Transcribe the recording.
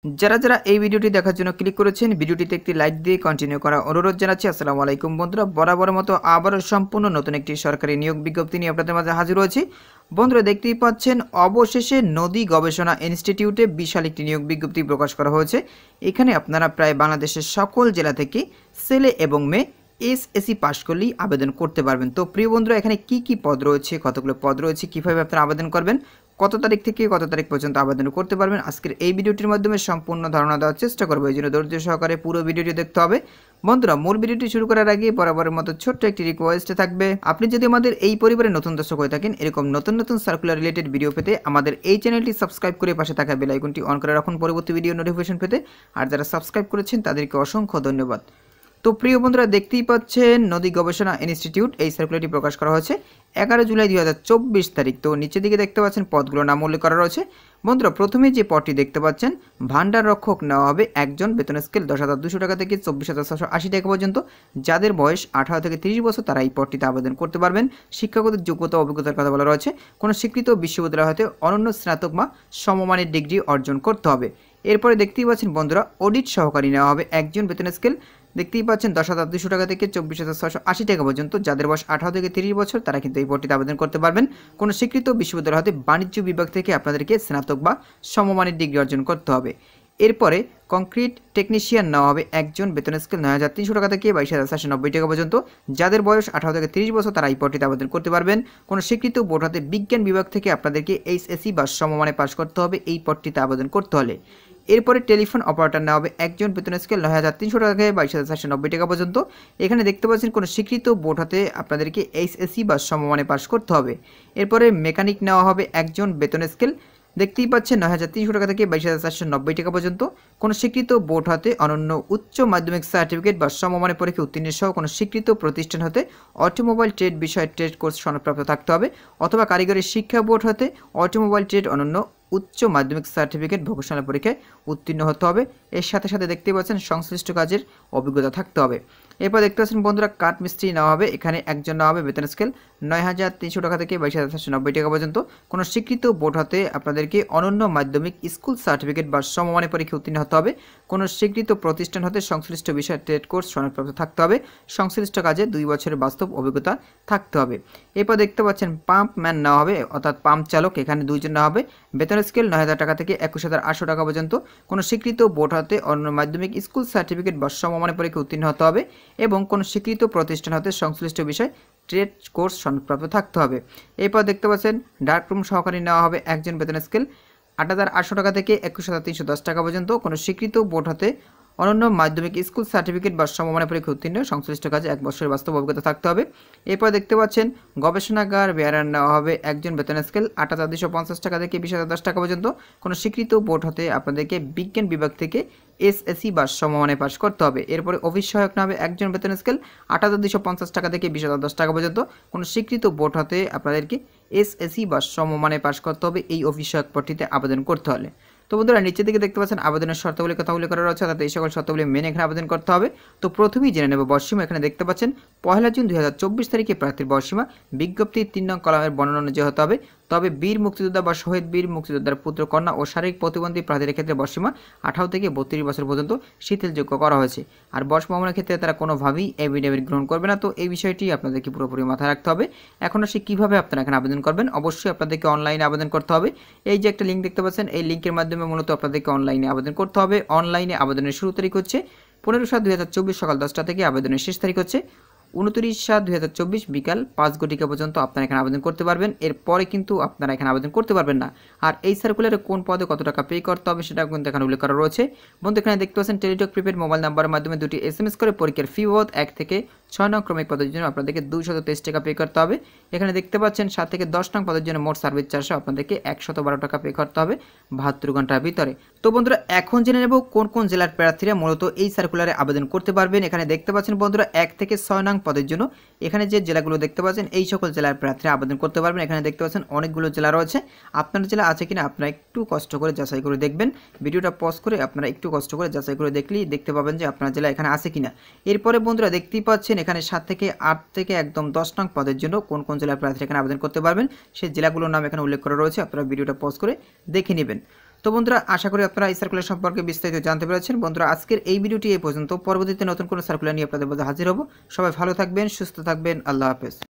যারা এই ভিডিওটি দেখার জন্য ক্লিক করেছেন ভিডিওটিতে একটি লাইক দিয়ে কন্টিনিউ করা অনুরোধ জানাচ্ছি। আসসালামু আলাইকুম বন্ধুরা, বরাবর মতো আবারও সম্পূর্ণ নতুন একটি সরকারি নিয়োগ বিজ্ঞপ্তি নিয়ে আপনাদের মাঝে হাজির হয়েছি। বন্ধুরা দেখতেই পাচ্ছেন, অবশেষে নদী গবেষণা ইনস্টিটিউটে বিশাল একটি নিয়োগ বিজ্ঞপ্তি প্রকাশ করা হয়েছে। এখানে আপনারা প্রায় বাংলাদেশের সকল জেলা থেকে ছেলে এবং মেয়ে এসএসসি পাশ করলেই আবেদন করতে পারবেন। তো প্রিয় বন্ধুরা, এখানে কি পদ রয়েছে, কতগুলো পদ রয়েছে, কীভাবে আপনারা আবেদন করবেন, কত তারিখ থেকে কত তারিখ পর্যন্ত আবেদন করতে পারবেন, আজকের এই ভিডিওটির মাধ্যমে সম্পূর্ণ ধারণা দেওয়ার চেষ্টা করবো। এই জন্য ধৈর্য সহকারে পুরো ভিডিওটি দেখতে হবে। বন্ধুরা, মূল ভিডিওটি শুরু করার আগে বরাবরের মতো ছোট্ট একটি রিকোয়েস্ট থাকবে, আপনি যদি আমাদের এই পরিবারের নতুন দর্শক হয়ে থাকেন, এরকম নতুন সার্কুলার রিলেটেড ভিডিও পেতে আমাদের এই চ্যানেলটি সাবস্ক্রাইব করে পাশে থাকা বেল আইকনটি অন করে রাখুন পরবর্তী ভিডিও নোটিফিকেশন পেতে। আর যারা সাবস্ক্রাইব করেছেন তাদেরকে অসংখ্য ধন্যবাদ। তো প্রিয় বন্ধুরা, দেখতেই পাচ্ছেন নদী গবেষণা ইনস্টিটিউট এই সার্কুলারটি প্রকাশ করা হয়েছে 11 জুলাই 2024 তারিখ। তো নিচের দিকে দেখতে পাচ্ছেন পদগুলোর নাম উল্লেখ করা রয়েছে। বন্ধুরা, প্রথমে যে পদটি দেখতে পাচ্ছেন, ভান্ডার রক্ষক নেওয়া হবে একজন, বেতন স্কেল 10,200 টাকা থেকে 24,680 টাকা পর্যন্ত। যাদের বয়স 18 থেকে 30 বছর তারা এই পদটিতে আবেদন করতে পারবেন। শিক্ষাগত যোগ্যতা অভিজ্ঞতার কথা বলা রয়েছে, কোনো স্বীকৃত বিশ্ববিদ্যালয় হতে অনন্য স্নাতক বা সমমানের ডিগ্রি অর্জন করতে হবে। এরপরে দেখতেই পাচ্ছেন বন্ধুরা, অডিট সহকারী নেওয়া হবে একজন, বেতন স্কেল দেখতেই পাচ্ছেন 10,200 টাকা থেকে 24,680 টাকা পর্যন্ত। যাদের বয়স 18 থেকে 30 বছর তারা কিন্তু এই পদটিতে আবেদন করতে পারবেন। কোনো স্বীকৃত বিশ্ববিদ্যালয় হতে বাণিজ্য বিভাগ থেকে আপনাদেরকে স্নাতক বা সমমানের ডিগ্রি অর্জন করতে হবে। এরপরে কংক্রিট টেকনিশিয়ান নেওয়া হবে একজন, বেতন স্কেল 9,300 টাকা থেকে 22,490 টাকা পর্যন্ত। যাদের বয়স 18 থেকে 30 বছর তারা এই পদটিতে আবেদন করতে পারবেন। কোনো স্বীকৃত বোর্ড হতে বিজ্ঞান বিভাগ থেকে আপনাদেরকে এইচএসসি বা সমমানে পাশ করতে হবে এই পদটিতে আবেদন করতে হলে। এরপরে টেলিফোন অপারেটর নেওয়া হবে একজন, বেতন স্কেল 9,300 টাকা থেকে 22,490 টাকা পর্যন্ত। এখানে দেখতে পাচ্ছেন কোনো স্বীকৃত বোর্ড হতে আপনাদেরকে এইচএসসি বা সমমানে পাশ করতে হবে। এরপরে মেকানিক নেওয়া হবে একজন, বেতন স্কেল দেখতেই পাচ্ছেন 9,300 টাকা থেকে 22,490 টাকা পর্যন্ত। কোনো স্বীকৃত বোর্ড হতে অনন্য উচ্চ মাধ্যমিক সার্টিফিকেট বা সমমানের পরীক্ষা উত্তীর্ণ সহ কোনো স্বীকৃত প্রতিষ্ঠান হতে অটোমোবাইল ট্রেড বিষয়ে ট্রেড কোর্স সনদপ্রাপ্ত থাকতে হবে, অথবা কারিগরি শিক্ষা বোর্ড হতে অটোমোবাইল ট্রেড অনন্য উচ্চ মাধ্যমিক সার্টিফিকেট ভোকেশনাল পরীক্ষায় উত্তীর্ণ হতে হবে। এর সাথে দেখতে পাচ্ছেন সংশ্লিষ্ট কাজের অভিজ্ঞতা থাকতে হবে। এরপর দেখতে পাচ্ছেন বন্ধুরা, কাঠ মিস্ত্রি নেওয়া হবে এখানে একজন নেওয়া হবে, বেতন স্কেল 9,300 টাকা থেকে 22,490 টাকা পর্যন্ত। কোনো স্বীকৃত বোর্ড হতে আপনাদেরকে অনন্য মাধ্যমিক স্কুল সার্টিফিকেট বা সমমানের পরীক্ষা উত্তীর্ণ হতে হবে। কোনো স্বীকৃত প্রতিষ্ঠান হতে সংশ্লিষ্ট বিষয়ে ট্রেড কোর্স সনদপ্রাপ্ত থাকতে হবে। সংশ্লিষ্ট কাজে 2 বছরের বাস্তব অভিজ্ঞতা থাকতে হবে। এরপর দেখতে পাচ্ছেন পাম্প ম্যান নেওয়া হবে, অর্থাৎ পাম্প চালক, এখানে 2 জন নেওয়া হবে, বেতন স্কেল 9,000 টাকা থেকে 21,800 টাকা পর্যন্ত। কোনো স্বীকৃত বোর্ড হতে অন্য মাধ্যমিক স্কুল সার্টিফিকেট বা সমমানের পরীক্ষা উত্তীর্ণ হতে হবে এবং কোনো স্বীকৃত প্রতিষ্ঠান হতে সংশ্লিষ্ট বিষয় ট্রেড কোর্স সনদপ্রাপ্ত থাকতে হবে। এরপর দেখতে পাচ্ছেন ডার্করুম সহকারী নেওয়া হবে একজন, বেতন স্কেল 8,800 টাকা থেকে 21,310 টাকা পর্যন্ত। কোনো স্বীকৃত বোর্ড হতে অনন্য মাধ্যমিক স্কুল সার্টিফিকেট বা সমমানের পরীক্ষা উত্তীর্ণ, সংশ্লিষ্ট কাজে 1 বছরের বাস্তব অভিজ্ঞতা থাকতে হবে। এরপর দেখতে পাচ্ছেন গবেষণাগার বেয়ারার নেওয়া হবে একজন, বেতন স্কেল 8,250 টাকা থেকে 20,010 টাকা পর্যন্ত। কোনো স্বীকৃত বোর্ড হতে আপনাদেরকে বিজ্ঞান বিভাগ থেকে এসএসসি বা সমমানে পাশ করতে হবে। এরপরে অফিস সহায়ক নেওয়া হবে একজন, বেতন স্কেল 8,250 টাকা থেকে 20,010 টাকা পর্যন্ত। কোনো স্বীকৃত বোর্ড হতে আপনাদেরকে এসএসসি বা সমমানে পাশ করতে হবে এই অফিস সহায়ক পদটিতে আবেদন করতে হলে। তো বন্ধুরা, নিচের দিকে দেখতে পাচ্ছেন আবেদনের শর্তাবলীর কথা উল্লেখ করা রয়েছে, অর্থাৎ এই সকল শর্তাবলী মেনে এখানে আবেদন করতে হবে। তো প্রথমেই জেনে নেব বয়সসীমা। এখানে দেখতে পাচ্ছেন 1 জুন 2024 তারিখে প্রার্থীর বয়সসীমা বিজ্ঞপ্তির 3 নং কলামের বর্ণনা অনুযায়ী হতে হবে। তবে বীর মুক্তিযোদ্ধা বা শহীদ বীর মুক্তিযোদ্ধার পুত্র কন্যা ও শারীরিক প্রতিবন্ধী প্রার্থীদের ক্ষেত্রে বয়সসীমা 18 থেকে 32 বছর পর্যন্ত শিথিলযোগ্য করা হয়েছে। আর বয়স প্রমাণের ক্ষেত্রে তারা কোনোভাবেই এফিডেভিট গ্রহণ করবে না। তো এই বিষয়টি আপনাদেরকে পুরোপুরি মাথায় রাখতে হবে। এখন আসি কীভাবে আপনারা এখানে আবেদন করবেন। অবশ্যই আপনাদেরকে অনলাইনে আবেদন করতে হবে। এই যে একটা লিঙ্ক দেখতে পাচ্ছেন, এই লিঙ্কের মাধ্যমে মূলত আপনাদেরকে অনলাইনে আবেদন করতে হবে। অনলাইনে আবেদনের শুরু তারিখ হচ্ছে 15/7/2024 সকাল 10টা থেকে, আবেদনের শেষ তারিখ হচ্ছে 29/7/2024 বিকাল 5 ঘটিকা পর্যন্ত আপনারা এখানে আবেদন করতে পারবেন। এরপরে কিন্তু আপনারা এখানে আবেদন করতে পারবেন না। আর এই সার্কুলারে কোন পদে কত টাকা পে করতে হবে সেটা কিন্তু এখানে উল্লেখ করা রয়েছে। বন্ধু, এখানে দেখতে পাচ্ছেন টেলিটক প্রিপেড মোবাইল নাম্বারের মাধ্যমে 2টি SMS করে পরীক্ষার ফি বাবদ 1 থেকে 6 নং ক্রমিক পদের জন্য আপনাদেরকে 223 টাকা পে করতে হবে। এখানে দেখতে পাচ্ছেন 7 থেকে 10 নং পদের জন্য মোট সার্ভিস চার্জে আপনাদেরকে 112 টাকা পে করতে হবে 72 ঘন্টার ভিতরে। তো বন্ধুরা, এখন জেনে নেব কোন জেলার প্রার্থীরা মূলত এই সার্কুলারে আবেদন করতে পারবেন। এখানে দেখতে পাচ্ছেন বন্ধুরা 1 থেকে 6 নং পদের জন্য এখানে যে জেলাগুলো দেখতে পাচ্ছেন এই সকল জেলার প্রার্থীরা আবেদন করতে পারবেন। এখানে দেখতে পাচ্ছেন অনেকগুলো জেলা রয়েছে। আপনার জেলা আছে কিনা আপনারা একটু কষ্ট করে যাচাই করে দেখবেন। ভিডিওটা পজ করে আপনারা একটু কষ্ট করে যাচাই করে দেখলেই দেখতে পাবেন যে আপনার জেলা এখানে আছে কিনা। এরপরে বন্ধুরা দেখতেই পাচ্ছেন এখানে 7 থেকে 8 থেকে একদম 10 নং পদের জন্য কোন জেলার প্রার্থীরা এখানে আবেদন করতে পারবেন সেই জেলাগুলোর নাম এখানে উল্লেখ করা রয়েছে। আপনারা ভিডিওটা পজ করে দেখে নেবেন। তো তো বন্ধুরা আশা করি আপনারা এই সার্কুলার সম্পর্কে বিস্তারিত জানতে পেরেছেন। বন্ধুরা আজকের এই ভিডিওটি এই পর্যন্ত। পরবর্তীতে নতুন কোনো সার্কুলার নিয়ে আপনাদের মাঝে হাজির হব। সবাই ভালো থাকবেন, সুস্থ থাকবেন। আল্লাহ হাফেজ।